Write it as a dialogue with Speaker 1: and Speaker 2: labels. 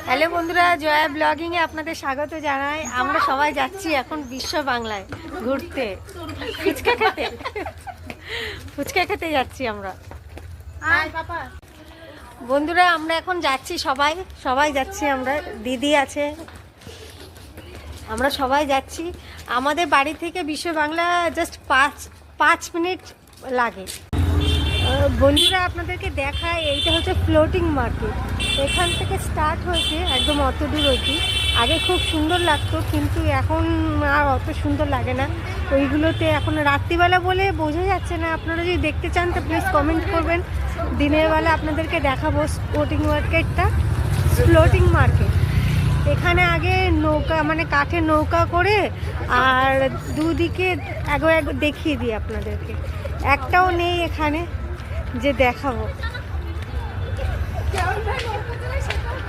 Speaker 1: Hello বন্ধুরা, জয়া ব্লগিংয়ে আপনাদের স্বাগত জানাই। আমরা সবাই যাচ্ছি এখন বিশ্ব বাংলায় ঘুরতে, ফুচকা খেতে যাচ্ছি আমরা। বন্ধুরা আমরা এখন যাচ্ছি, সবাই যাচ্ছি, আমরা দিদি আছে, আমরা সবাই যাচ্ছি। আমাদের বাড়ি থেকে বিশ্ব বাংলা জাস্ট 5 মিনিট লাগে। বন্ধুরা আপনাদেরকে দেখায়, এইটা হচ্ছে ফ্লোটিং মার্কেট। এখান থেকে স্টার্ট হয়েছে একদম অত দূর অবধি। আগে খুব সুন্দর লাগতো, কিন্তু এখন আর অত সুন্দর লাগে না। ওইগুলোতে এখন রাত্রিবেলা বলে বোঝা যাচ্ছে না। আপনারা যদি দেখতে চান তো প্লিজ কমেন্ট করবেন। দিনের বেলা আপনাদেরকে দেখাবো ফ্লোটিং মার্কেটটা। ফ্লোটিং মার্কেট এখানে আগে নৌকা, মানে কাঠের নৌকা করে, আর দুদিকে একবার দেখিয়ে দিই আপনাদেরকে। একটাও নেই এখানে যে দেখাবো।